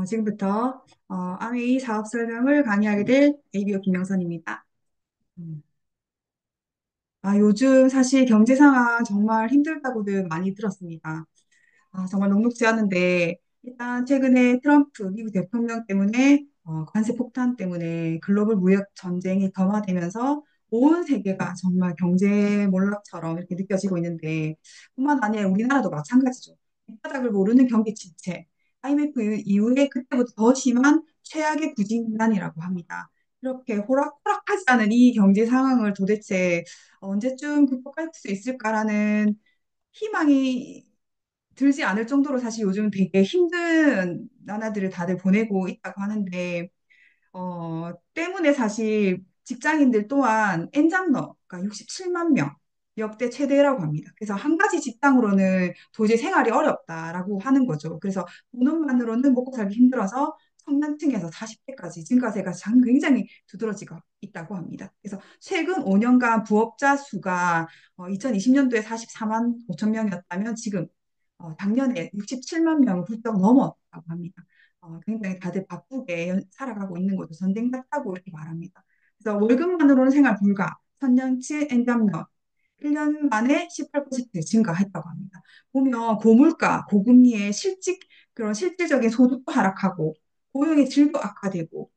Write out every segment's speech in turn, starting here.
지금부터 아메이 사업 설명을 강의하게 될 ABO 김명선입니다. 음. 요즘 사실 경제 상황 정말 힘들다고들 많이 들었습니다. 정말 녹록지 않은데 일단 최근에 트럼프 미국 대통령 때문에 관세 폭탄 때문에 글로벌 무역 전쟁이 점화되면서 온 세계가 정말 경제 몰락처럼 이렇게 느껴지고 있는데 뿐만 아니라 우리나라도 마찬가지죠. 밑바닥을 모르는 경기 침체, IMF 이후에 그때부터 더 심한 최악의 구직난이라고 합니다. 이렇게 호락호락하지 않은 이 경제 상황을 도대체 언제쯤 극복할 수 있을까라는 희망이 들지 않을 정도로 사실 요즘 되게 힘든 나날들을 다들 보내고 있다고 하는데, 때문에 사실 직장인들 또한 엔잡러가 67만 명, 역대 최대라고 합니다. 그래서 한 가지 직장으로는 도저히 생활이 어렵다라고 하는 거죠. 그래서 본업만으로는 먹고 살기 힘들어서 청년층에서 40대까지 증가세가 굉장히 두드러지고 있다고 합니다. 그래서 최근 5년간 부업자 수가 2020년도에 44만 5천 명이었다면 지금 작년에 67만 명을 훌쩍 넘었다고 합니다. 굉장히 다들 바쁘게 살아가고 있는 거죠. 전쟁 같다고 이렇게 말합니다. 그래서 월급만으로는 생활 불가, 천년치 엔잡러 1년 만에 18% 증가했다고 합니다. 보면 고물가, 고금리의 그런 실질적인 소득도 하락하고 고용의 질도 악화되고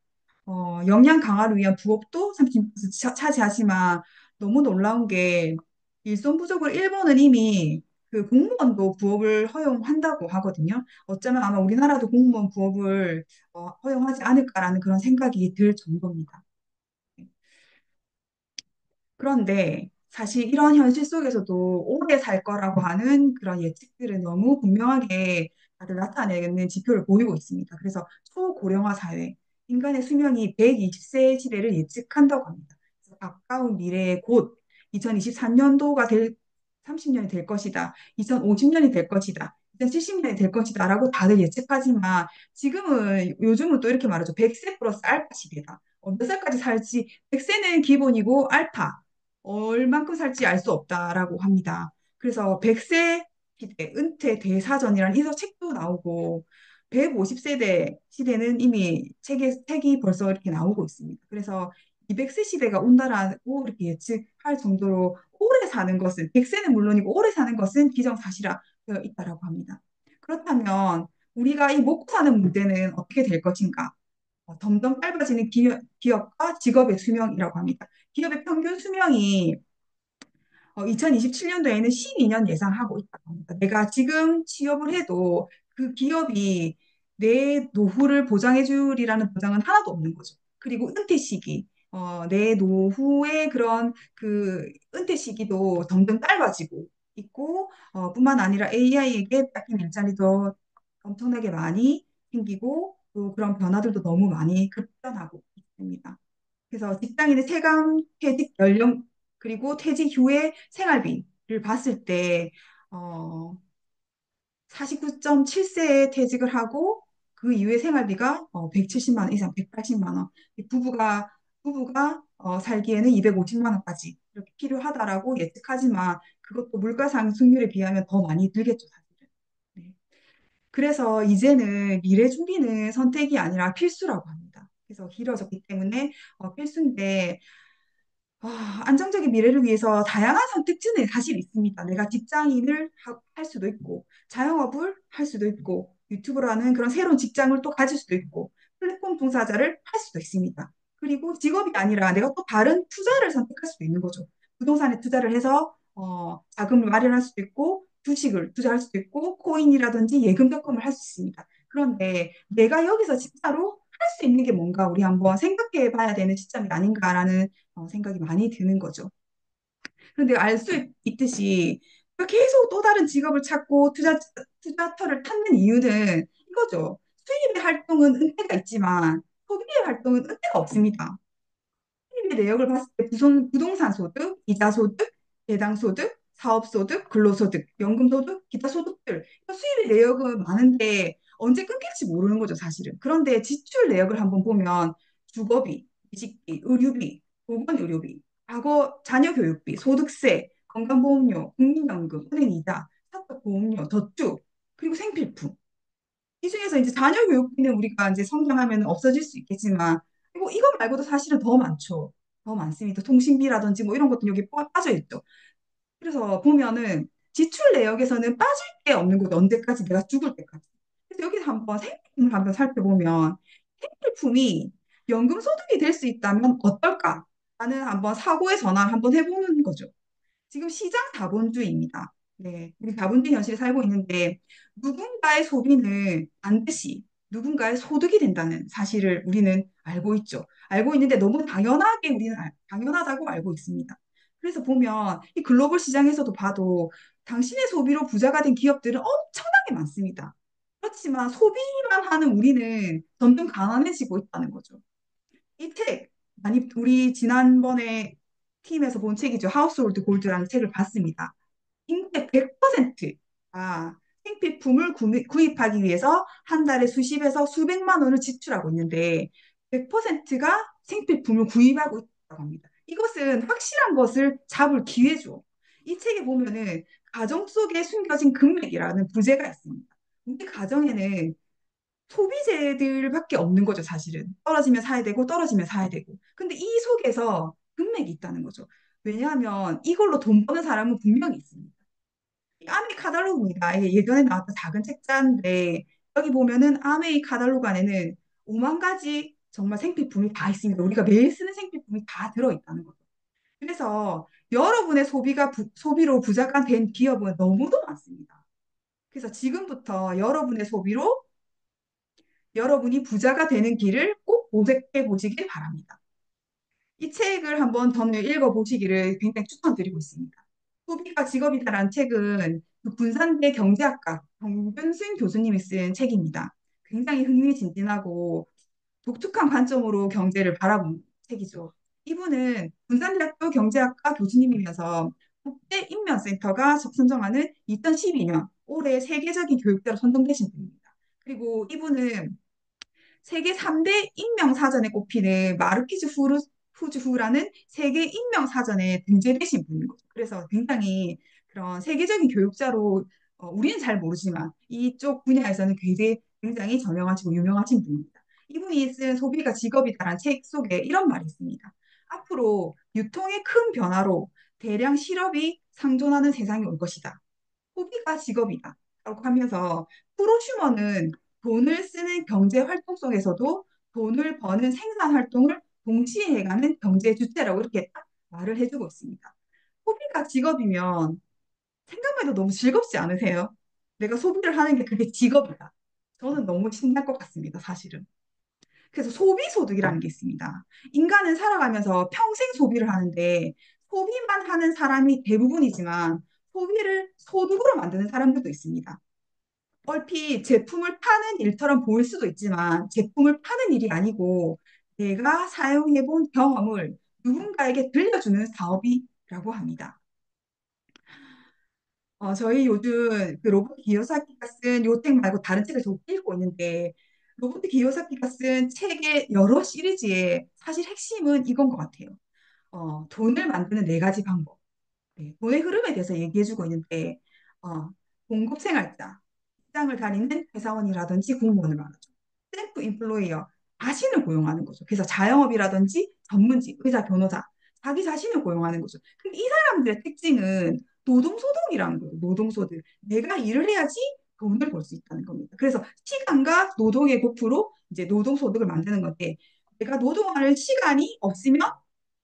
역량 강화를 위한 부업도 30% 차지하지만 너무 놀라운 게 일손 부족을 일본은 이미 그 공무원도 부업을 허용한다고 하거든요. 어쩌면 아마 우리나라도 공무원 부업을 허용하지 않을까라는 그런 생각이 들 정도입니다. 그런데 사실 이런 현실 속에서도 오래 살 거라고 하는 그런 예측들은 너무 분명하게 다들 나타내는 지표를 보이고 있습니다. 그래서 초고령화 사회, 인간의 수명이 120세 시대를 예측한다고 합니다. 그래서 가까운 미래에 곧 2023년도가 30년이 될 것이다. 2050년이 될 것이다. 2070년이 될 것이다라고 다들 예측하지만 요즘은 또 이렇게 말하죠. 100세 플러스 알파 시대다. 몇 살까지 살지 100세는 기본이고 알파 얼만큼 살지 알 수 없다라고 합니다. 그래서 100세 시대, 은퇴 대사전이라는 이 책도 나오고 150세대 시대는 이미 책이 벌써 이렇게 나오고 있습니다. 그래서 200세 시대가 온다라고 이렇게 예측할 정도로 오래 사는 것은 100세는 물론이고 오래 사는 것은 기정사실화 되어 있다라고 합니다. 그렇다면 우리가 이 먹고 사는 문제는 어떻게 될 것인가? 점점 짧아지는 기업과 직업의 수명이라고 합니다. 기업의 평균 수명이 2027년도에는 12년 예상하고 있다고 합니다. 내가 지금 취업을 해도 그 기업이 내 노후를 보장해 주리라는 보장은 하나도 없는 거죠. 그리고 은퇴 시기, 내 노후의 그런 그 은퇴 시기도 점점 짧아지고 있고, 뿐만 아니라 AI에게 뺏긴 일자리도 엄청나게 많이 생기고, 또 그런 변화들도 너무 많이 급변하고 있습니다. 그래서 직장인의 체감 퇴직 연령 그리고 퇴직 후의 생활비를 봤을 때 어, 49.7세에 퇴직을 하고 그 이후에 생활비가 170만 원 이상, 180만 원. 부부가 살기에는 250만 원까지 이렇게 필요하다라고 예측하지만 그것도 물가 상승률에 비하면 더 많이 들겠죠, 사실은. 네. 그래서 이제는 미래 준비는 선택이 아니라 필수라고 합니다. 그래서 길어졌기 때문에 필수인데 안정적인 미래를 위해서 다양한 선택지는 사실 있습니다. 내가 할 수도 있고, 자영업을 할 수도 있고, 유튜브라는 그런 새로운 직장을 또 가질 수도 있고, 플랫폼 종사자를 할 수도 있습니다. 그리고 직업이 아니라 내가 또 다른 투자를 선택할 수도 있는 거죠. 부동산에 투자를 해서 자금을 마련할 수도 있고, 주식을 투자할 수도 있고, 코인이라든지 예금 적금을 할 수 있습니다. 그런데 내가 여기서 진짜로 할 수 있는 게 뭔가 우리 한번 생각해 봐야 되는 시점이 아닌가라는 생각이 많이 드는 거죠. 그런데 알 수 있듯이 계속 또 다른 직업을 찾고 투자처를 찾는 이유는 이거죠. 수입의 활동은 은퇴가 있지만 소비의 활동은 은퇴가 없습니다. 수입의 내역을 봤을 때 부동산 소득, 이자 소득, 배당 소득, 사업 소득, 근로소득, 연금 소득, 기타 소득들 수입의 내역은 많은데 언제 끊길지 모르는 거죠, 사실은. 그런데 지출 내역을 한번 보면 주거비, 위식비, 의료비, 보건의료비, 과거 자녀 교육비, 소득세, 건강보험료, 국민연금, 은행 이자, 사적보험료, 저축, 그리고 생필품. 이 중에서 이제 자녀 교육비는 우리가 이제 성장하면 없어질 수 있겠지만, 그리고 이거 말고도 사실은 더 많죠. 더 많습니다. 통신비라든지 뭐 이런 것도 여기 빠져 있죠. 그래서 보면은 지출 내역에서는 빠질 게 없는 거죠. 언제까지 내가 죽을 때까지. 그래서 여기서 한번 생필품을 한번 살펴보면 생필품이 연금 소득이 될 수 있다면 어떨까? 라는 한번 사고의 전환을 한번 해보는 거죠. 지금 시장 자본주의입니다. 네, 우리 자본주의 현실에 살고 있는데 누군가의 소비는 반드시 누군가의 소득이 된다는 사실을 우리는 알고 있죠. 알고 있는데 너무 당연하게 우리는 당연하다고 알고 있습니다. 그래서 보면 이 글로벌 시장에서도 봐도 당신의 소비로 부자가 된 기업들은 엄청나게 많습니다. 그렇지만 소비만 하는 우리는 점점 가난해지고 있다는 거죠. 이 책, 많이, 우리 지난번에 팀에서 본 책이죠. 하우스홀드 골드라는 책을 봤습니다. 인구의 100%가 생필품을 구입하기 위해서 한 달에 수십에서 수백만 원을 지출하고 있는데 100%가 생필품을 구입하고 있다고 합니다. 이것은 확실한 것을 잡을 기회죠. 이 책에 보면은 가정 속에 숨겨진 금맥이라는 부제가 있습니다. 우리 가정에는 소비재들밖에 없는 거죠, 사실은. 떨어지면 사야 되고, 떨어지면 사야 되고. 근데 이 속에서 금맥이 있다는 거죠. 왜냐하면 이걸로 돈 버는 사람은 분명히 있습니다. 이 아메이 카탈로그입니다. 이게 예전에 나왔던 작은 책자인데, 여기 보면은 아메이 카탈로그 안에는 5만 가지 정말 생필품이 다 있습니다. 우리가 매일 쓰는 생필품이 다 들어있다는 거죠. 그래서 여러분의 소비로 부자가 된 기업은 너무도 많습니다. 그래서 지금부터 여러분의 소비로 여러분이 부자가 되는 길을 꼭 모색해 보시길 바랍니다. 이 책을 한번 저는 읽어보시기를 굉장히 추천드리고 있습니다. 소비가 직업이다라는 책은 그 군산대 경제학과 정균승 교수님이 쓴 책입니다. 굉장히 흥미진진하고 독특한 관점으로 경제를 바라본 책이죠. 이분은 군산대학교 경제학과 교수님이면서 국제인면센터가 선정하는 2012년 올해 세계적인 교육자로 선정되신 분입니다. 그리고 이분은 세계 3대 인명사전에 꼽히는 마르키즈 후즈후라는 세계 인명사전에 등재되신 분인 거죠. 그래서 굉장히 그런 세계적인 교육자로 우리는 잘 모르지만 이쪽 분야에서는 굉장히 저명하시고 유명하신 분입니다. 이분이 쓴 소비가 직업이다라는 책 속에 이런 말이 있습니다. 앞으로 유통의 큰 변화로 대량 실업이 상존하는 세상이 올 것이다. 소비가 직업이다. 라고 하면서 프로슈머는 돈을 쓰는 경제 활동 속에서도 돈을 버는 생산 활동을 동시에 해가는 경제 주체라고 이렇게 딱 말을 해주고 있습니다. 소비가 직업이면 생각만 해도 너무 즐겁지 않으세요? 내가 소비를 하는 게 그게 직업이다. 저는 너무 신날 것 같습니다, 사실은. 그래서 소비소득이라는 게 있습니다. 인간은 살아가면서 평생 소비를 하는데 소비만 하는 사람이 대부분이지만 소비를 소득으로 만드는 사람들도 있습니다. 얼핏 제품을 파는 일처럼 보일 수도 있지만 제품을 파는 일이 아니고 내가 사용해본 경험을 누군가에게 들려주는 사업이라고 합니다. 저희 요즘 그 로버트 기요사키가 쓴 요 책 말고 다른 책을 좀 읽고 있는데 로버트 기요사키가 쓴 책의 여러 시리즈의 사실 핵심은 이건 것 같아요. 돈을 만드는 네 가지 방법. 네, 돈의 흐름에 대해서 얘기해주고 있는데 어, 공급생활자, 직장을 다니는 회사원이라든지 공무원을 말하죠. 셀프 인플로이어, 자신을 고용하는 거죠. 그래서 자영업이라든지 전문직, 의사, 변호사, 자기 자신을 고용하는 거죠. 근데 이 사람들의 특징은 노동소득이라는 거예요. 노동소득. 내가 일을 해야지 돈을 벌 수 있다는 겁니다. 그래서 시간과 노동의 고프로 이제 노동소득을 만드는 건데 내가 노동할 시간이 없으면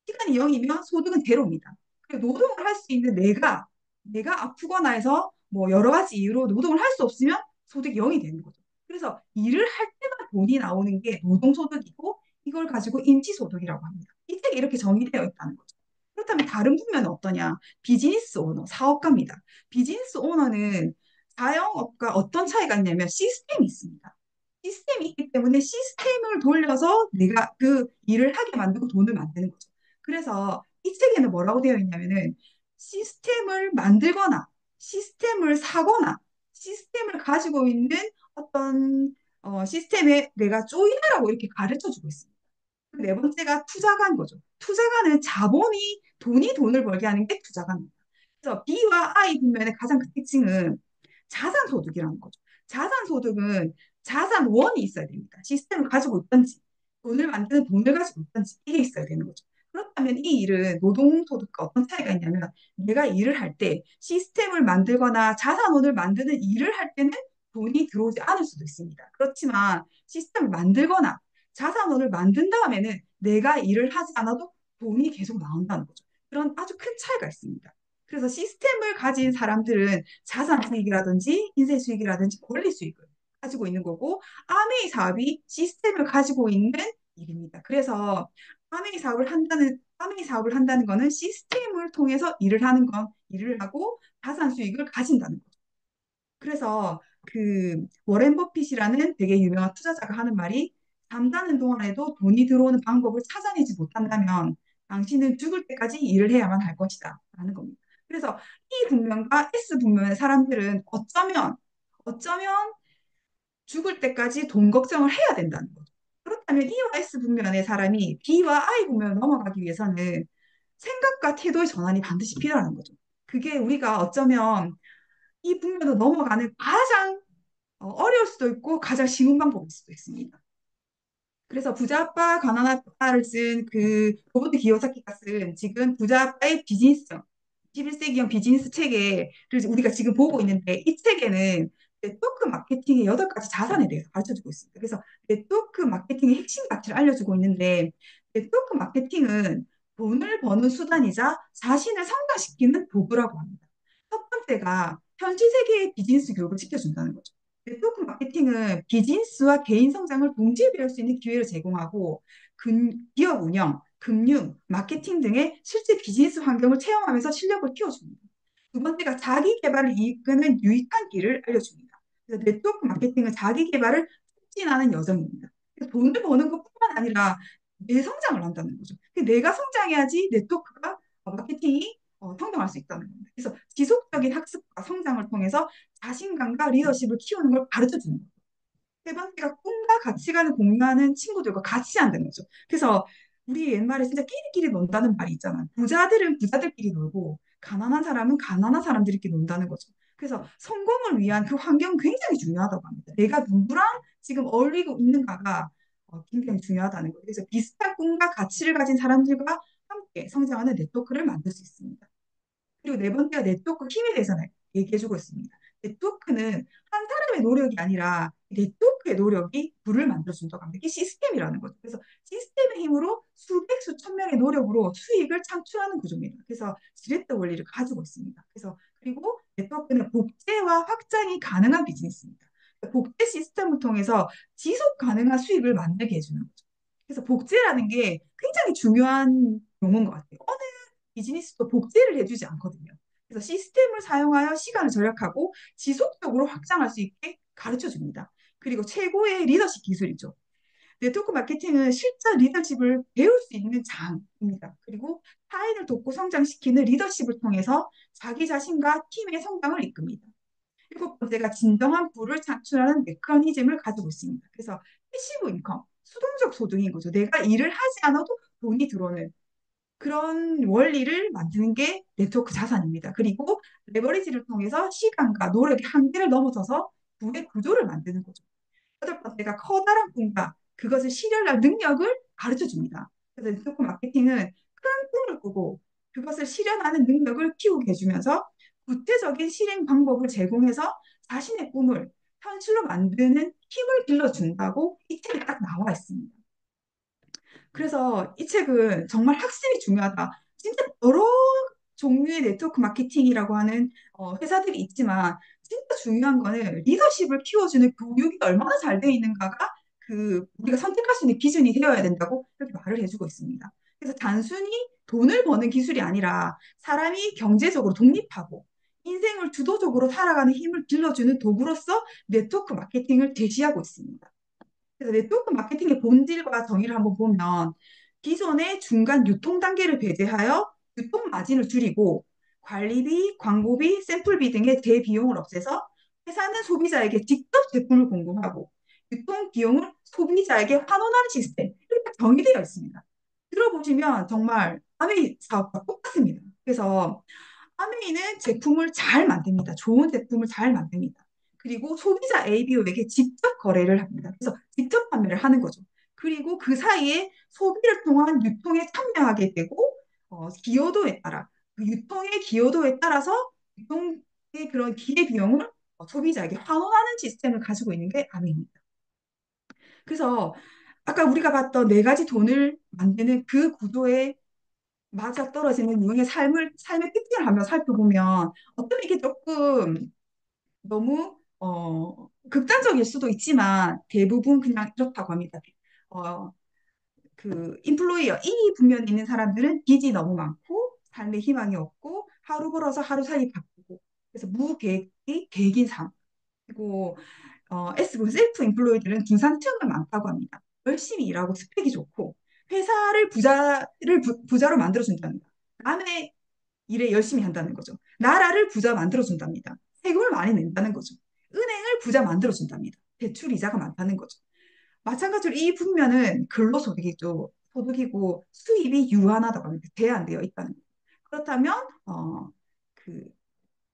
시간이 0이면 소득은 제로입니다. 노동을 할 수 있는 내가 아프거나 해서 뭐 여러 가지 이유로 노동을 할 수 없으면 소득이 0이 되는 거죠. 그래서 일을 할 때만 돈이 나오는 게 노동소득이고 이걸 가지고 임시소득이라고 합니다. 이 책에 이렇게 정의되어 있다는 거죠. 그렇다면 다른 분야는 어떠냐? 비즈니스 오너, 사업가입니다. 비즈니스 오너는 자영업과 어떤 차이가 있냐면 시스템이 있습니다. 시스템이 있기 때문에 시스템을 돌려서 내가 그 일을 하게 만들고 돈을 만드는 거죠. 그래서 이 책에는 뭐라고 되어 있냐면은 시스템을 만들거나 시스템을 사거나 시스템을 가지고 있는 어떤 시스템에 내가 쪼이라고 이렇게 가르쳐 주고 있습니다. 네 번째가 투자가인 거죠. 투자가는 자본이 돈이 돈을 벌게 하는 게 투자가입니다. 그래서 B와 I 분면의 가장 큰 특징은 자산소득이라는 거죠. 자산소득은 자산원이 있어야 됩니다. 시스템을 가지고 있든지 돈을 만드는 돈을 가지고 있든지 이게 있어야 되는 거죠. 그렇다면 이 일은 노동소득과 어떤 차이가 있냐면 내가 일을 할 때 시스템을 만들거나 자산원을 만드는 일을 할 때는 돈이 들어오지 않을 수도 있습니다. 그렇지만 시스템을 만들거나 자산원을 만든 다음에는 내가 일을 하지 않아도 돈이 계속 나온다는 거죠. 그런 아주 큰 차이가 있습니다. 그래서 시스템을 가진 사람들은 자산 수익이라든지 인쇄 수익이라든지 권리 수익을 가지고 있는 거고 아메이 사업이 시스템을 가지고 있는 일입니다. 그래서 아메이 사업을 한다는 거는 시스템을 통해서 일을 하는 건 일을 하고 자산 수익을 가진다는 거죠. 그래서 그 워렌 버핏이라는 되게 유명한 투자자가 하는 말이 잠자는 동안에도 돈이 들어오는 방법을 찾아내지 못한다면 당신은 죽을 때까지 일을 해야만 할 것이다 라는 겁니다. 그래서 E 분면과 S 분면의 사람들은 어쩌면 죽을 때까지 돈 걱정을 해야 된다는 거죠. 그렇다면 E와 S 분면의 사람이 B와 I 분면을 넘어가기 위해서는 생각과 태도의 전환이 반드시 필요한 거죠. 그게 우리가 어쩌면 이 분면으로 넘어가는 가장 어려울 수도 있고 가장 쉬운 방법일 수도 있습니다. 그래서 부자 아빠 가난 아빠를 쓴 그 로버트 기요사키가 쓴 지금 부자 아빠의 비즈니스형 21세기형 비즈니스 체계를 우리가 지금 보고 있는데 이 책에는 네트워크 마케팅의 8가지 자산에 대해서 가르쳐주고 있습니다. 그래서 네트워크 마케팅의 핵심 가치를 알려주고 있는데 네트워크 마케팅은 돈을 버는 수단이자 자신을 성장시키는 도구라고 합니다. 첫 번째가 현실 세계의 비즈니스 교육을 시켜준다는 거죠. 네트워크 마케팅은 비즈니스와 개인 성장을 동시에 배울 수 있는 기회를 제공하고 기업 운영, 금융, 마케팅 등의 실제 비즈니스 환경을 체험하면서 실력을 키워줍니다. 두 번째가 자기 개발을 이끄는 유익한 길을 알려줍니다. 그래서 네트워크 마케팅은 자기 개발을 촉진하는 여정입니다. 돈을 버는 것뿐만 아니라 내 성장을 한다는 거죠. 내가 성장해야지 네트워크가 마케팅이 성장할 수 있다는 겁니다. 그래서 지속적인 학습과 성장을 통해서 자신감과 리더십을 키우는 걸 가르쳐 주는 거예요. 세 번째가 꿈과 가치관을 공유하는 친구들과 같이 한다는 거죠. 그래서 우리 옛말에 진짜 끼리끼리 논다는 말이 있잖아. 부자들은 부자들끼리 놀고 가난한 사람은 가난한 사람들끼리 논다는 거죠. 그래서 성공을 위한 그 환경은 굉장히 중요하다고 합니다. 내가 누구랑 지금 어울리고 있는가가 굉장히 중요하다는 거예요. 그래서 비슷한 꿈과 가치를 가진 사람들과 함께 성장하는 네트워크를 만들 수 있습니다. 그리고 네 번째가 네트워크 힘에 대해서는 얘기해주고 있습니다. 네트워크는 한 사람의 노력이 아니라 네트워크의 노력이 부를 만들어준다고 합니다. 이게 시스템이라는 거죠. 그래서 시스템의 힘으로 수백, 수천 명의 노력으로 수익을 창출하는 구조입니다. 그래서 지렛대 원리를 가지고 있습니다. 그래서 그리고 네트워크는 복제와 확장이 가능한 비즈니스입니다. 복제 시스템을 통해서 지속 가능한 수익을 만들게 해주는 거죠. 그래서 복제라는 게 굉장히 중요한 용어인 것 같아요. 비즈니스도 복제를 해주지 않거든요. 그래서 시스템을 사용하여 시간을 절약하고 지속적으로 확장할 수 있게 가르쳐 줍니다. 그리고 최고의 리더십 기술이죠. 네트워크 마케팅은 실제 리더십을 배울 수 있는 장입니다. 그리고 타인을 돕고 성장시키는 리더십을 통해서 자기 자신과 팀의 성장을 이끕니다. 일곱 번째가 진정한 부를 창출하는 메커니즘을 가지고 있습니다. 그래서 패시브 인컴, 수동적 소득인 거죠. 내가 일을 하지 않아도 돈이 들어오는 그런 원리를 만드는 게 네트워크 자산입니다. 그리고 레버리지를 통해서 시간과 노력의 한계를 넘어서서 부의 구조를 만드는 거죠. 여덟 번째가 커다란 꿈과 그것을 실현할 능력을 가르쳐 줍니다. 그래서 네트워크 마케팅은 큰 꿈을 꾸고 그것을 실현하는 능력을 키우게 해주면서 구체적인 실행 방법을 제공해서 자신의 꿈을 현실로 만드는 힘을 길러준다고 이 책에 딱 나와 있습니다. 그래서 이 책은 정말 학습이 중요하다. 진짜 여러 종류의 네트워크 마케팅이라고 하는 회사들이 있지만 진짜 중요한 거는 리더십을 키워주는 교육이 얼마나 잘 되어 있는가가 그 우리가 선택할 수 있는 기준이 되어야 된다고 이렇게 말을 해주고 있습니다. 그래서 단순히 돈을 버는 기술이 아니라 사람이 경제적으로 독립하고 인생을 주도적으로 살아가는 힘을 길러주는 도구로서 네트워크 마케팅을 제시하고 있습니다. 그래서 네트워크 마케팅의 본질과 정의를 한번 보면 기존의 중간 유통 단계를 배제하여 유통 마진을 줄이고 관리비, 광고비, 샘플비 등의 대비용을 없애서 회사는 소비자에게 직접 제품을 공급하고 유통 비용을 소비자에게 환원하는 시스템 이렇게 정의되어 있습니다. 들어보시면 정말 아메이 사업과 똑같습니다. 그래서 아메이는 제품을 잘 만듭니다. 좋은 제품을 잘 만듭니다. 그리고 소비자 ABO에게 직접 거래를 합니다. 그래서 직접 판매를 하는 거죠. 그리고 그 사이에 소비를 통한 유통에 참여하게 되고 기여도에 따라 그 유통의 기여도에 따라서 유통의 그런 기회 비용을 소비자에게 환원하는 시스템을 가지고 있는 게 아미입니다. 그래서 아까 우리가 봤던 네 가지 돈을 만드는 그 구조에 맞아 떨어지는 유형의 삶의 특징을 한번 살펴보면 어쩌면 이게 조금 너무 극단적일 수도 있지만 대부분 그냥 이렇다고 합니다. 어, 그 인플루이어 이 분면에 있는 사람들은 빚이 너무 많고 삶의 희망이 없고 하루 벌어서 하루 살기 바쁘고 그래서 무계획이 계획인 삶. 그리고 S군 셀프 인플루이드는 중산층은 많다고 합니다. 열심히 일하고 스펙이 좋고 회사를 부자로 만들어준답니다. 남의 일에 열심히 한다는 거죠. 나라를 부자 만들어준답니다. 세금을 많이 낸다는 거죠. 은행을 부자 만들어준답니다. 대출 이자가 많다는 거죠. 마찬가지로 이 분면은 근로소득이죠. 소득이고 수입이 유한하다고 합니다. 제한되어 있다는 거죠. 그렇다면 그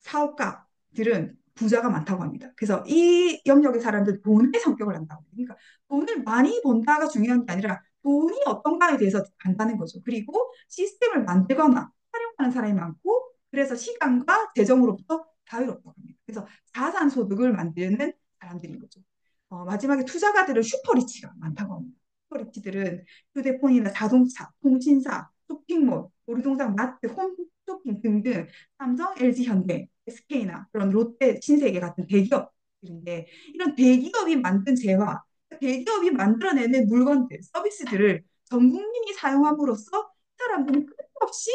사업가들은 부자가 많다고 합니다. 그래서 이 영역의 사람들 돈의 성격을 안다고. 그러니까 돈을 많이 번다가 중요한 게 아니라 돈이 어떤가에 대해서 안다는 거죠. 그리고 시스템을 만들거나 활용하는 사람이 많고 그래서 시간과 재정으로부터 자유롭다고 합니다. 그래서 자산 소득을 만드는 사람들인 거죠. 마지막에 투자가들은 슈퍼리치가 많다고 합니다. 슈퍼리치들은 휴대폰이나 자동차, 통신사, 쇼핑몰, 놀이동산, 마트, 홈쇼핑 등등 삼성, LG, 현대, SK나 그런 롯데, 신세계 같은 대기업들인데 이런 대기업이 만든 재화, 대기업이 만들어내는 물건들, 서비스들을 전 국민이 사용함으로써 사람들은 끊임없이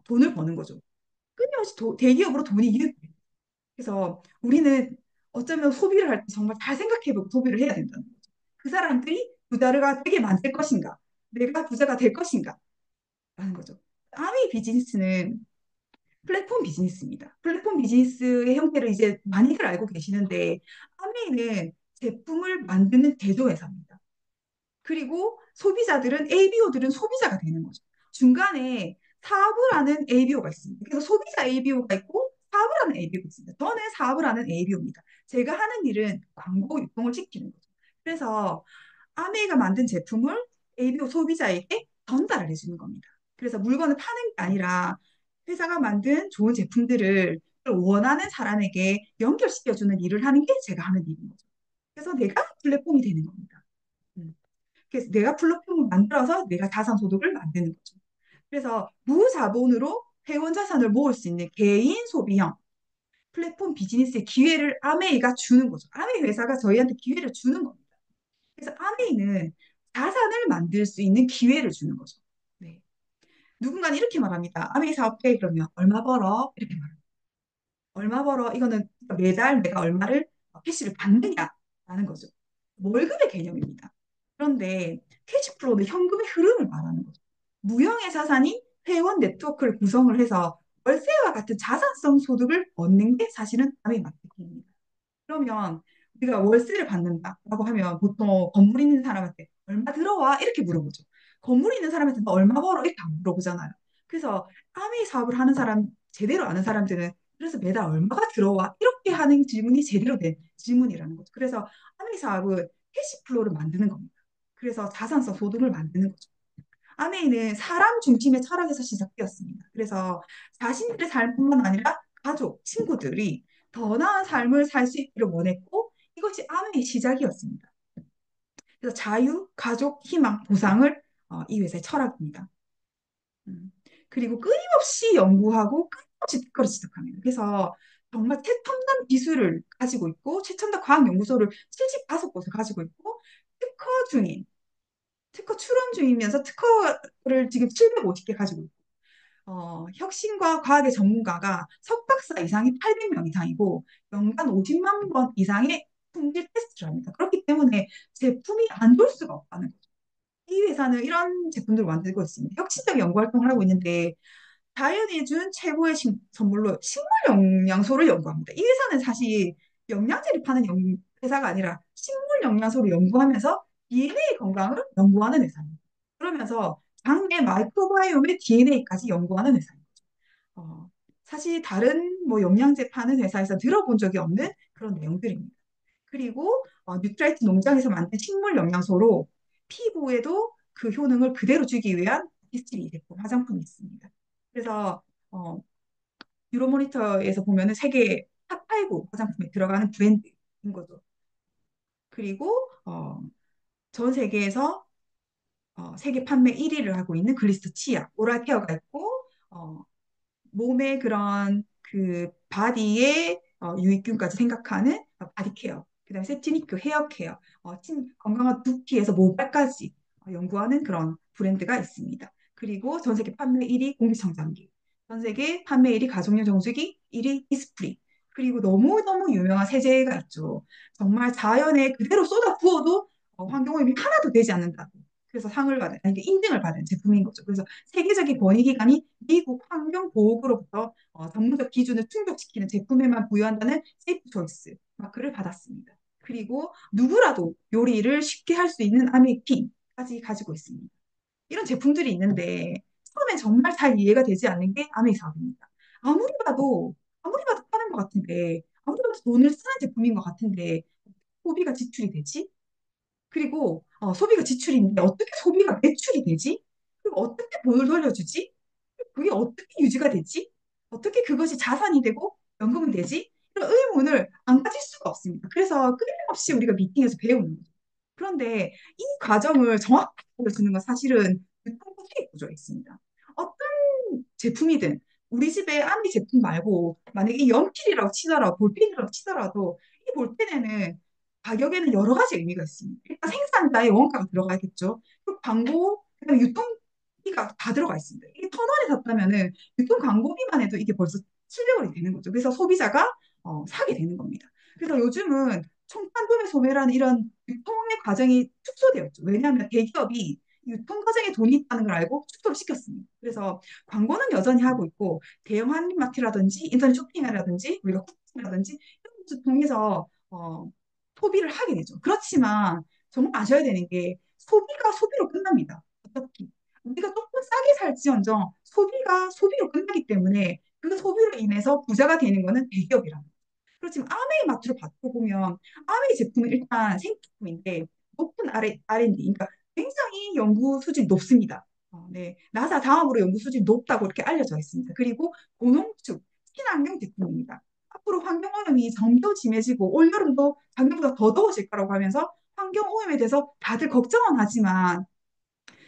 돈을 버는 거죠. 끊임없이 대기업으로 돈이 이득돼요. 그래서 우리는 어쩌면 소비를 할 때 정말 잘 생각해보고 소비를 해야 된다는 거죠. 그 사람들이 부자가 되게 만들 것인가, 내가 부자가 될 것인가 라는 거죠. 아미 비즈니스는 플랫폼 비즈니스입니다. 플랫폼 비즈니스의 형태를 이제 많이들 알고 계시는데 아미는 제품을 만드는 제조회사입니다. 그리고 소비자들은 ABO들은 소비자가 되는 거죠. 중간에 사업을 하는 ABO가 있습니다. 그래서 소비자 ABO가 있고 사업을 하는 ABO가 있습니다. 저는 사업을 하는 ABO입니다. 제가 하는 일은 광고 유통을 시키는 거죠. 그래서 아메이가 만든 제품을 ABO 소비자에게 전달을 해주는 겁니다. 그래서 물건을 파는 게 아니라 회사가 만든 좋은 제품들을 원하는 사람에게 연결시켜주는 일을 하는 게 제가 하는 일인 거죠. 그래서 내가 플랫폼이 되는 겁니다. 음. 그래서 내가 플랫폼을 만들어서 내가 자산 소득을 만드는 거죠. 그래서 무자본으로 회원 자산을 모을 수 있는 개인 소비형 플랫폼 비즈니스의 기회를 아메이가 주는 거죠. 아메이 회사가 저희한테 기회를 주는 겁니다. 그래서 아메이는 자산을 만들 수 있는 기회를 주는 거죠. 네. 누군가는 이렇게 말합니다. 아메이 사업해 그러면 얼마 벌어? 이렇게 말합니다. 얼마 벌어? 이거는 매달 내가 얼마를 캐시를 받느냐라는 거죠. 월급의 개념입니다. 그런데 캐시플로우는 현금의 흐름을 말하는 거죠. 무형의 자산이 회원 네트워크를 구성을 해서 월세와 같은 자산성 소득을 얻는 게 사실은 아메이 마케팅입니다. 그러면 우리가 월세를 받는다라고 하면 보통 건물 있는 사람한테 얼마 들어와? 이렇게 물어보죠. 건물 있는 사람한테 너 얼마 벌어? 이렇게 안 물어보잖아요. 그래서 아메이 사업을 하는 사람, 제대로 아는 사람들은 그래서 매달 얼마가 들어와? 이렇게 하는 질문이 제대로 된 질문이라는 거죠. 그래서 아메이 사업은 캐시플로우를 만드는 겁니다. 그래서 자산성 소득을 만드는 거죠. 아메이는 사람 중심의 철학에서 시작되었습니다. 그래서 자신들의 삶뿐만 아니라 가족, 친구들이 더 나은 삶을 살 수 있기를 원했고 이것이 아메이의 시작이었습니다. 그래서 자유, 가족, 희망, 보상을 이 회사의 철학입니다. 음. 그리고 끊임없이 연구하고 끊임없이 특허를 지적합니다. 그래서 정말 최첨단 기술을 가지고 있고 최첨단 과학연구소를 75곳을 가지고 있고 특허 중인 특허 출원 중이면서 특허를 지금 750개 가지고 있고 혁신과 과학의 전문가가 석박사 이상이 800명 이상이고 연간 50만 번 이상의 품질 테스트를 합니다. 그렇기 때문에 제품이 안 좋을 수가 없다는 거죠. 이 회사는 이런 제품들을 만들고 있습니다. 혁신적 연구 활동을 하고 있는데 자연이 준 최고의 선물로 식물 영양소를 연구합니다. 이 회사는 사실 영양제를 파는 회사가 아니라 식물 영양소를 연구하면서 DNA 건강을 연구하는 회사입니다. 그러면서 장내 마이크로바이옴의 DNA까지 연구하는 회사입니다. 어, 사실 다른 뭐 영양제 파는 회사에서 들어본 적이 없는 그런 내용들입니다. 그리고 뉴트라이트 농장에서 만든 식물 영양소로 피부에도 그 효능을 그대로 주기 위한 디스틸이 제품 화장품이 있습니다. 그래서 어, 유로모니터에서 보면은 세계 탑5 화장품에 들어가는 브랜드인 거죠. 그리고 전 세계에서 세계 판매 1위를 하고 있는 글리스터 치약, 오랄 케어가 있고 어, 몸의 그런 그 바디의 유익균까지 생각하는 바디 케어, 그다음에 세티니크 헤어 케어, 건강한 두피에서 모발까지 연구하는 그런 브랜드가 있습니다. 그리고 전 세계 판매 1위 공기청정기, 전 세계 판매 1위 가정용 정수기, 1위 이스프리, 그리고 너무너무 유명한 세제가 있죠. 정말 자연에 그대로 쏟아 부어도 환경오염이 하나도 되지 않는다고. 그래서 상을 받은, 아니, 인증을 받은 제품인 거죠. 그래서 세계적인 권위기관이 미국 환경보호부로부터 전문적 기준을 충족시키는 제품에만 부여한다는 세이프 초이스 마크를 받았습니다. 그리고 누구라도 요리를 쉽게 할 수 있는 아메이핑까지 가지고 있습니다. 이런 제품들이 있는데 처음엔 정말 잘 이해가 되지 않는 게 아메이 사업입니다. 아무리 봐도 아무리 봐도 파는 것 같은데 아무리 봐도 돈을 쓰는 제품인 것 같은데 소비가 지출이 되지? 그리고 소비가 지출인데 어떻게 소비가 매출이 되지? 그리고 어떻게 돈을 돌려주지? 그게 어떻게 유지가 되지? 어떻게 그것이 자산이 되고 연금이 되지? 이런 의문을 안 가질 수가 없습니다. 그래서 끊임없이 우리가 미팅에서 배우는 거죠. 그런데 이 과정을 정확하게 보여주는 건 사실은 유통부 수익 구조에 있습니다. 어떤 제품이든 우리 집에 아미 제품 말고 만약에 이 연필이라고 치더라도 볼펜이라고 치더라도 이 볼펜에는 가격에는 여러 가지 의미가 있습니다. 일단 생산자의 원가가 들어가겠죠. 그 광고, 그다음에 유통비가 다 들어가 있습니다. 이게 1,000원에 샀다면은 유통 광고비만 해도 이게 벌써 700원이 되는 거죠. 그래서 소비자가 사게 되는 겁니다. 그래서 요즘은 청산도매 소매라는 이런 유통의 과정이 축소되었죠. 왜냐하면 대기업이 유통 과정에 돈이 있다는 걸 알고 축소를 시켰습니다. 그래서 광고는 여전히 하고 있고 대형 한림마트라든지 인터넷 쇼핑이라든지 우리가 쿠팡이라든지 이런 것을 통해서 소비를 하게 되죠. 그렇지만 정말 아셔야 되는 게 소비가 소비로 끝납니다. 어차피 우리가 조금 싸게 살지언정 소비가 소비로 끝나기 때문에 그 소비로 인해서 부자가 되는 거는 대기업이라는 거죠. 그렇지만 아메이 마트를 받고 보면 아메이 제품은 일단 생필품인데 높은 R&D, 그러니까 굉장히 연구 수준이 높습니다. 네, 나사 다음으로 연구 수준이 높다고 이렇게 알려져 있습니다. 그리고 고농축 친환경 제품입니다. 앞으로 환경 오염이 점점 심해지고 올여름도 작년보다 더 더워질 거라고 하면서 환경 오염에 대해서 다들 걱정은 하지만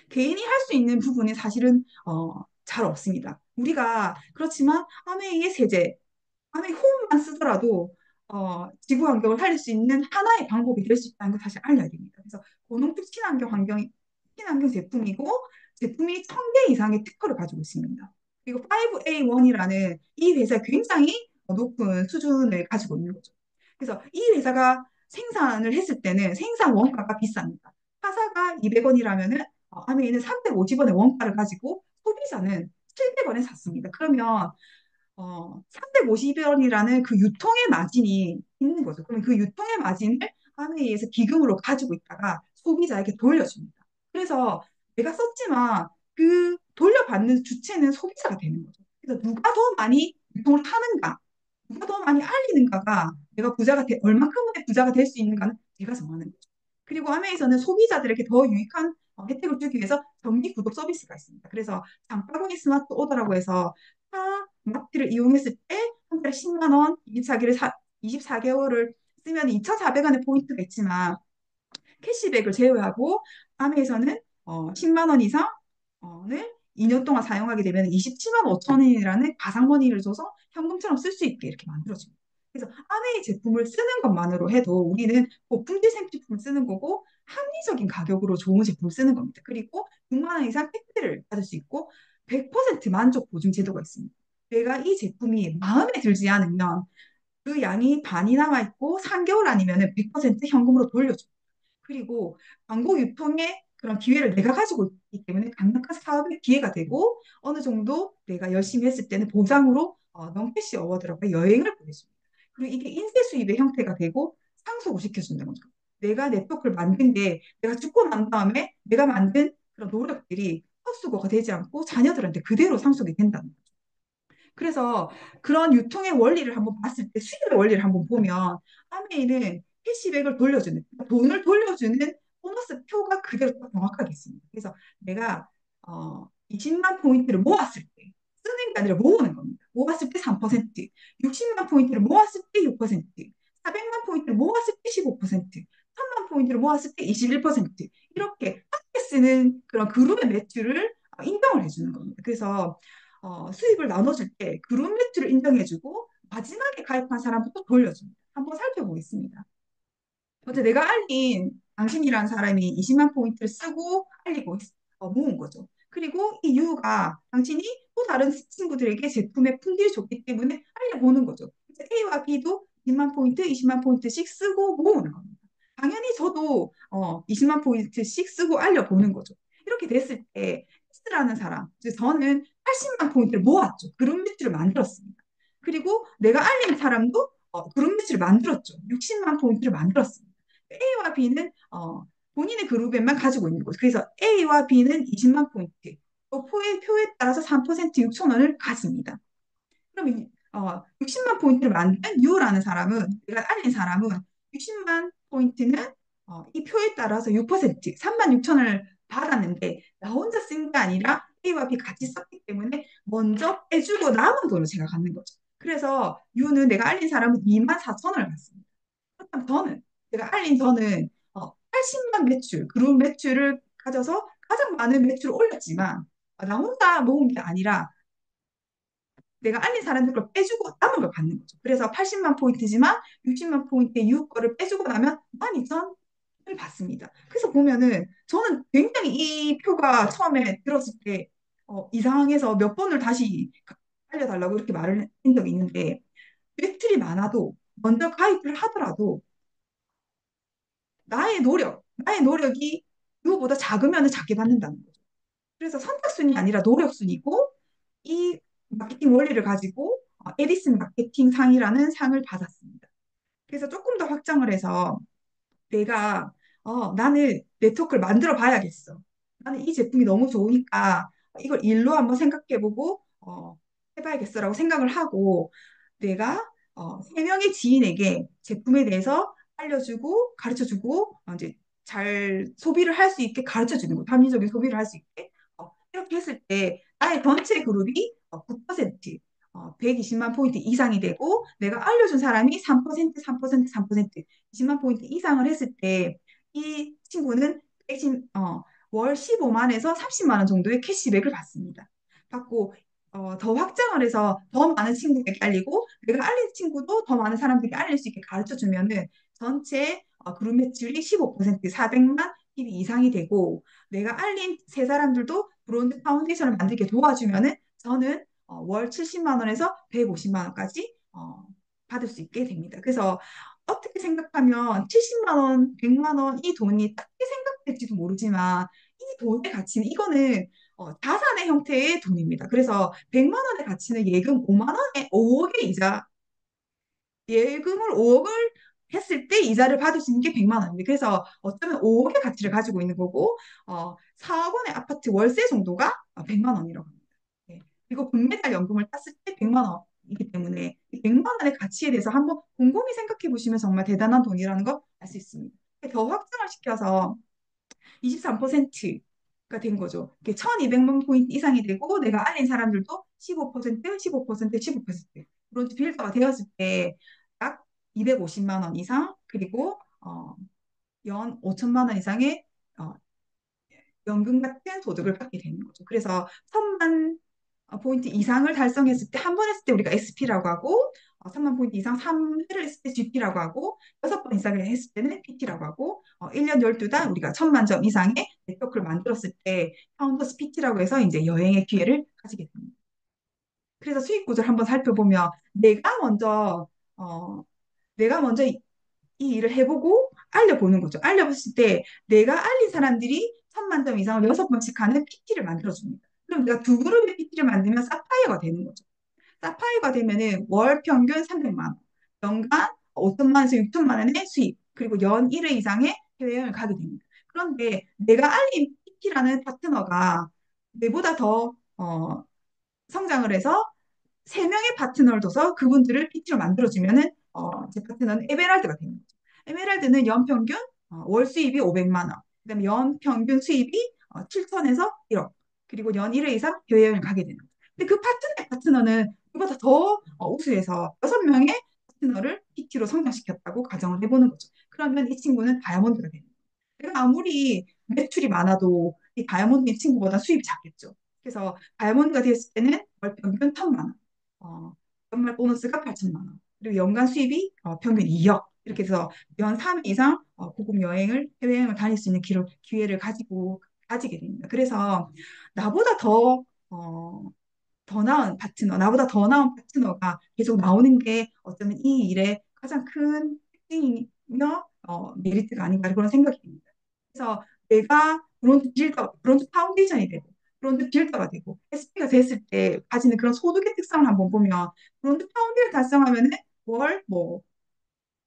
개인이 할 수 있는 부분이 사실은 잘 없습니다. 우리가 그렇지만 아메이의 세제, 아메이 호흡만 쓰더라도 지구 환경을 살릴 수 있는 하나의 방법이 될 수 있다는 걸 사실 알려야 됩니다. 그래서 고농축 친환경 제품이고 제품이 1,000개 이상의 특허를 가지고 있습니다. 그리고 5A1이라는 이 회사 굉장히 높은 수준을 가지고 있는 거죠. 그래서 이 회사가 생산을 했을 때는 생산 원가가 비쌉니다. 타사가 200원이라면은 아메이는 350원의 원가를 가지고 소비자는 700원에 샀습니다. 그러면 350원이라는 그 유통의 마진이 있는 거죠. 그러면 그 유통의 마진을 아메이에서 기금으로 가지고 있다가 소비자에게 돌려줍니다. 그래서 내가 썼지만 그 돌려받는 주체는 소비자가 되는 거죠. 그래서 누가 더 많이 유통을 하는가, 누가 더 많이 알리는가가 내가 얼마큼의 부자가 될 수 있는가는 제가 정하는 거죠. 그리고 아메이에서는 소비자들에게 더 유익한 혜택을 주기 위해서 정기 구독 서비스가 있습니다. 그래서 장바구니 스마트 오더라고 해서 마트를 이용했을 때 한 달에 10만 원, 24개월을 쓰면 2,400원의 포인트가 있지만 캐시백을 제외하고 아메에서는 10만 원 이상을 2년 동안 사용하게 되면 27만 5천 원이라는 가상머니를 줘서 현금처럼 쓸 수 있게 이렇게 만들어집니다. 그래서 아메이 제품을 쓰는 것만으로 해도 우리는 고품질 생필품을 쓰는 거고 합리적인 가격으로 좋은 제품을 쓰는 겁니다. 그리고 6만 원 이상 택배를 받을 수 있고 100% 만족 보증 제도가 있습니다. 내가 이 제품이 마음에 들지 않으면 그 양이 반이 남아있고 3개월 아니면 100% 현금으로 돌려줘. 그리고 광고 유통의 그런 기회를 내가 가지고 있기 때문에 강력한 사업의 기회가 되고 어느 정도 내가 열심히 했을 때는 보상으로 넌캐시 어워드라고 여행을 보내줍니다. 그리고 이게 인쇄 수입의 형태가 되고 상속을 시켜준다는 거죠. 내가 네트워크를 만든 게 내가 죽고 난 다음에 내가 만든 그런 노력들이 헛수고가 되지 않고 자녀들한테 그대로 상속이 된다는 거죠. 그래서 그런 유통의 원리를 한번 봤을 때 수익의 원리를 한번 보면 아메이는 캐시백을 돌려주는 그러니까 돈을 돌려주는 보너스 표가 그대로 딱 정확하게 있습니다. 그래서 내가 20만 포인트를 모았을 때 쓰는 게 아니라 모으는 겁니다. 모았을 때 3%, 60만 포인트를 모았을 때 6%, 400만 포인트를 모았을 때 15%, 1000만 포인트를 모았을 때 21%, 이렇게 함께 쓰는 그런 그룹의 매출을 인정을 해주는 겁니다. 그래서 수입을 나눠줄 때 그룹 매출을 인정해주고 마지막에 가입한 사람부터 돌려줍니다. 한번 살펴보겠습니다. 어제 내가 알린 당신이라는 사람이 20만 포인트를 쓰고 알리고 모은 거죠. 그리고 이 유가 당신이 또 다른 친구들에게 제품의 품질이 좋기 때문에 알려보는 거죠. 그래서 A와 B도 20만 포인트, 20만 포인트씩 쓰고 모으는 겁니다. 당연히 저도 20만 포인트씩 쓰고 알려보는 거죠. 이렇게 됐을 때 S라는 사람, 즉 저는 80만 포인트를 모았죠. 그룹 매출을 만들었습니다. 그리고 내가 알린 사람도 그룹 매출을 만들었죠. 60만 포인트를 만들었습니다. A와 B는 본인의 그룹에만 가지고 있는 거죠. 그래서 A와 B는 20만 포인트, 또 표에 따라서 3% 6천 원을 가집니다. 그럼 60만 포인트를 만든 U라는 사람은, 내가 알린 사람은 60만 포인트는 이 표에 따라서 6%, 3만 6천 원을 받았는데 나 혼자 쓴 게 아니라 A와 B 같이 썼기 때문에 먼저 빼주고 남은 돈을 제가 갖는 거죠. 그래서 U는 내가 알린 사람은 2만 4천 원을 받습니다. 그렇다면 제가 알린 저는 80만 매출, 그룹 매출을 가져서 가장 많은 매출을 올렸지만 나 혼자 모은 게 아니라 내가 알린 사람들 걸 빼주고 남은 걸 받는 거죠. 그래서 80만 포인트지만 60만 포인트의 이웃 거를 빼주고 나면 12,000을 받습니다. 그래서 보면은 저는 굉장히 이 표가 처음에 들었을 때 이상해서 몇 번을 다시 알려달라고 이렇게 말을 한 적이 있는데 매출이 많아도 먼저 가입을 하더라도 나의 노력이 누구보다 작으면 작게 받는다는 거죠. 그래서 선택순이 아니라 노력순이고 이 마케팅 원리를 가지고 에디슨 마케팅 상이라는 상을 받았습니다. 그래서 조금 더 확장을 해서 내가 나는 네트워크를 만들어 봐야겠어. 나는 이 제품이 너무 좋으니까 이걸 일로 한번 생각해보고 해봐야겠어라고 생각을 하고 내가 세 명의 지인에게 제품에 대해서 알려주고 가르쳐주고 이제 잘 소비를 할 수 있게 가르쳐주는 거, 합리적인 소비를 할 수 있게 이렇게 했을 때 나의 전체 그룹이 9%, 120만 포인트 이상이 되고 내가 알려준 사람이 3%, 3%, 3%, 20만 포인트 이상을 했을 때 이 친구는 대신 월 15만에서 30만 원 정도의 캐시백을 받습니다. 받고 더 확장을 해서 더 많은 친구에게 알리고 내가 알린 친구도 더 많은 사람들에게 알릴 수 있게 가르쳐 주면은 전체 그룹 매출이 15% 400만 PB 이상이 되고 내가 알린 세 사람들도 브론즈 파운데이션을 만들게 도와주면은 저는 월 70만 원에서 150만 원까지 받을 수 있게 됩니다. 그래서 어떻게 생각하면 70만 원, 100만 원 이 돈이 작게 생각될지도 모르지만 이 돈의 가치는 이거는 자산의 형태의 돈입니다. 그래서 100만 원의 가치는 예금 5만 원에 5억의 이자, 예금을 5억을 했을 때 이자를 받을 수 있는 게 100만 원입니다. 그래서 어쩌면 5억의 가치를 가지고 있는 거고 4억 원의 아파트 월세 정도가 100만 원이라고 합니다. 네. 그리고 금메달 연금을 땄을 때 100만 원이기 때문에 이 100만 원의 가치에 대해서 한번 곰곰이 생각해 보시면 정말 대단한 돈이라는 걸 알 수 있습니다. 더 확장을 시켜서 23%가 된 거죠. 1200만 포인트 이상이 되고 내가 알린 사람들도 15%, 15%, 15%. 브론즈 빌더가 되었을 때 약 250만 원 이상 그리고 연 5천만 원 이상의 어, 연금 같은 소득을 받게 되는 거죠. 그래서 1000만 포인트 이상을 달성했을 때, 한 번 했을 때 우리가 SP라고 하고, 3만 포인트 이상 3회를 했을 때 GP라고 하고, 6번 이상을 했을 때는 PT라고 하고, 1년 12달 우리가 1000만 점 이상의 네트워크를 만들었을 때 파운더스 PT라고 해서 이제 여행의 기회를 가지게 됩니다. 그래서 수익 구조를 한번 살펴보면 어, 내가 먼저 이 일을 해보고 알려보는 거죠. 알려봤을 때 내가 알린 사람들이 1000만 점 이상을 6번씩 하는 PT를 만들어줍니다. 그럼 내가 두 그룹의 PT를 만들면 사파이어가 되는 거죠. 사파이어가 되면은 월 평균 300만 원, 연간 5천만 원에서 6천만 원의 수입, 그리고 연 1회 이상의 해외여행을 가게 됩니다. 그런데 내가 알린 PT라는 파트너가 내보다 더 성장을 해서 세 명의 파트너를 둬서 그분들을 PT로 만들어주면은 제 파트너는 에메랄드가 되는 거죠. 에메랄드는 연평균 월 수입이 500만 원, 그다음에 연평균 수입이 7천에서 1억, 그리고 연 1회 이상 해외여행을 가게 되는 거죠. 근데 그 파트너는 그보다 더 우수해서 6명의 파트너를 PT로 성장시켰다고 가정을 해보는 거죠. 그러면 이 친구는 다이아몬드가 되는 거예요. 내가 아무리 매출이 많아도 이 다이아몬드 이 친구보다 수입이 작겠죠. 그래서 다이아몬드가 됐을 때는 월 평균 1,000만 원, 어, 연말 보너스가 8천만 원, 그리고 연간 수입이 평균 2억. 이렇게 해서 연 3회 이상 고급 여행을, 해외여행을 다닐 수 있는 기회를 가지게 됩니다. 그래서 나보다 더 나은 파트너, 나보다 더 나은 파트너가 계속 나오는 게 어쩌면 이 일의 가장 큰 특징이며 메리트가 아닌가 그런 생각이 듭니다. 그래서 내가 브론즈 파운데이션이 되고 브론즈 빌더가 되고 SP가 됐을 때 가지는 그런 소득의 특성을 한번 보면 브론즈 파운데이션 달성하면은 월뭐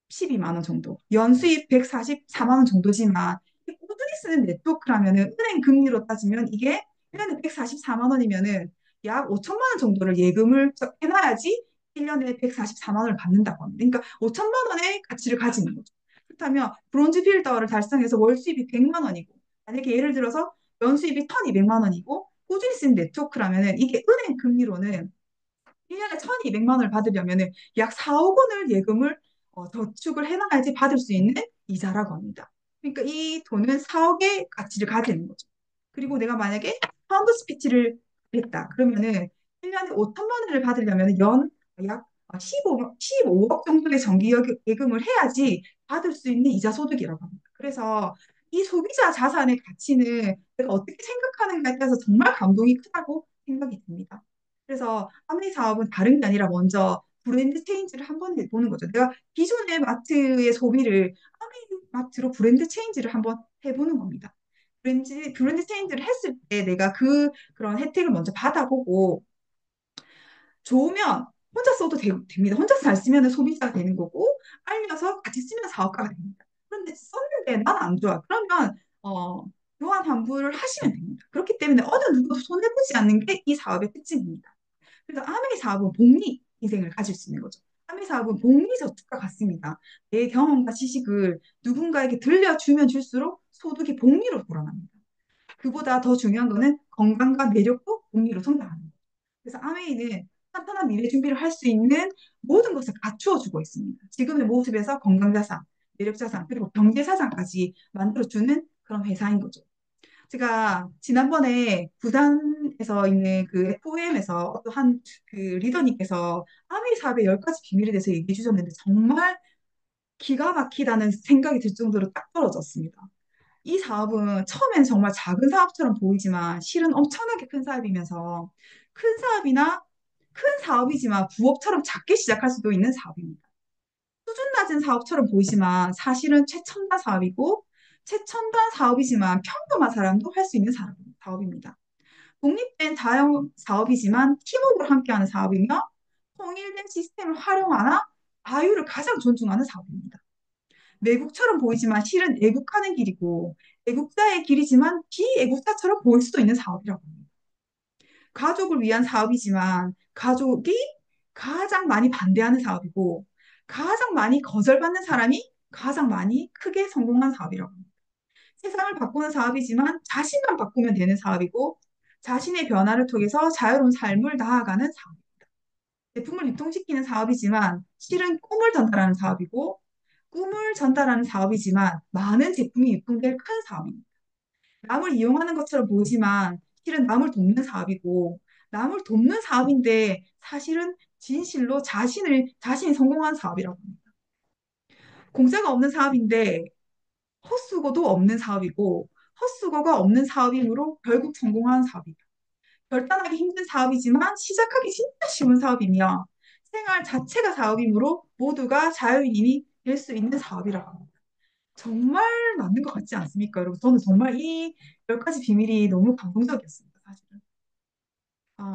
12만 원 정도, 연수입 144만 원 정도지만 꾸준히 쓰는 네트워크라면은 은행 금리로 따지면 이게 1년에 144만 원이면은 약 5천만 원 정도를 예금을 해놔야지 1년에 144만 원을 받는다고 합니다. 그러니까 5천만 원의 가치를 가지는 거죠. 그렇다면 브론즈 빌더를 달성해서 월 수입이 100만 원이고 만약에 예를 들어서 연수입이 1,200만 원이고 꾸준히 쓰는 네트워크라면은 이게 은행 금리로는 1년에 1,200만 원을 받으려면은 약 4억 원을 예금을 저축을 해놔야지 받을 수 있는 이자라고 합니다. 그러니까 이 돈은 4억의 가치를 가지는 거죠. 그리고 내가 만약에 파운드 스피치를 했다. 그러면은 1년에 5천만 원을 받으려면 약 15억 정도의 정기 예금을 해야지 받을 수 있는 이자 소득이라고 합니다. 그래서 이 소비자 자산의 가치는 내가 어떻게 생각하는가에 따라서 정말 감동이 크다고 생각이 듭니다. 그래서 아메이 사업은 다른 게 아니라 먼저 브랜드 체인지를 한번 해보는 거죠. 내가 기존의 마트의 소비를 아메이 마트로 브랜드 체인지를 한번 해보는 겁니다. 브랜드 체인지를 했을 때 내가 그런 혜택을 먼저 받아보고 좋으면 혼자 써도 됩니다. 혼자서 잘 쓰면 소비자가 되는 거고 알려서 같이 쓰면 사업가가 됩니다. 그런데 썼는데 난 안 좋아. 그러면 교환 환불을 하시면 됩니다. 그렇기 때문에 어느 누구도 손해보지 않는 게 이 사업의 특징입니다. 그래서 아메이 사업은 복리 인생을 가질 수 있는 거죠. 아메이 사업은 복리 저축과 같습니다. 내 경험과 지식을 누군가에게 들려주면 줄수록 소득이 복리로 돌아갑니다. 그보다 더 중요한 거는 건강과 매력도 복리로 성장하는 거죠. 그래서 아메이는 탄탄한 미래 준비를 할 수 있는 모든 것을 갖추어 주고 있습니다. 지금의 모습에서 건강자산, 매력자산, 그리고 경제사장까지 만들어주는 그런 회사인 거죠. 제가 지난번에 부산에서 있는 그 FOM에서 어떠한 그 리더님께서 아미 사업의 10가지 비밀에 대해서 얘기해 주셨는데 정말 기가 막히다는 생각이 들 정도로 딱 떨어졌습니다. 이 사업은 처음엔 정말 작은 사업처럼 보이지만 실은 엄청나게 큰 사업이면서 큰 사업이나 큰 사업이지만 부업처럼 작게 시작할 수도 있는 사업입니다. 수준 낮은 사업처럼 보이지만 사실은 최첨단 사업이고 최첨단 사업이지만 평범한 사람도 할 수 있는 사업입니다. 독립된 자영 사업이지만 팀워크로 함께하는 사업이며 통일된 시스템을 활용하나 자유를 가장 존중하는 사업입니다. 외국처럼 보이지만 실은 애국하는 길이고 애국자의 길이지만 비애국자처럼 보일 수도 있는 사업이라고 합니다. 가족을 위한 사업이지만 가족이 가장 많이 반대하는 사업이고 가장 많이 거절받는 사람이 가장 많이 크게 성공한 사업이라고 합니다. 세상을 바꾸는 사업이지만 자신만 바꾸면 되는 사업이고 자신의 변화를 통해서 자유로운 삶을 나아가는 사업. 제품을 유통시키는 사업이지만 실은 꿈을 전달하는 사업이고 꿈을 전달하는 사업이지만 많은 제품이 유통될 큰 사업입니다. 남을 이용하는 것처럼 보이지만 실은 남을 돕는 사업이고 남을 돕는 사업인데 사실은 진실로 자신이 성공한 사업이라고 합니다. 공짜가 없는 사업인데 헛수고도 없는 사업이고 헛수고가 없는 사업이므로 결국 성공한 사업이다. 결단하기 힘든 사업이지만 시작하기 진짜 쉬운 사업이며 생활 자체가 사업이므로 모두가 자유인이 될 수 있는 사업이라고 합니다. 정말 맞는 것 같지 않습니까, 여러분? 저는 정말 이 10가지 비밀이 너무 감동적이었습니다, 사실은.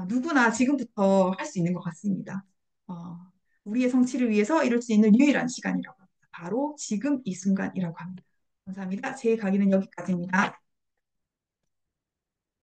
누구나 지금부터 할 수 있는 것 같습니다. 어, 우리의 성취를 위해서 이룰 수 있는 유일한 시간이라고 합니다. 바로 지금 이 순간이라고 합니다. 감사합니다. 제 강의는 여기까지입니다.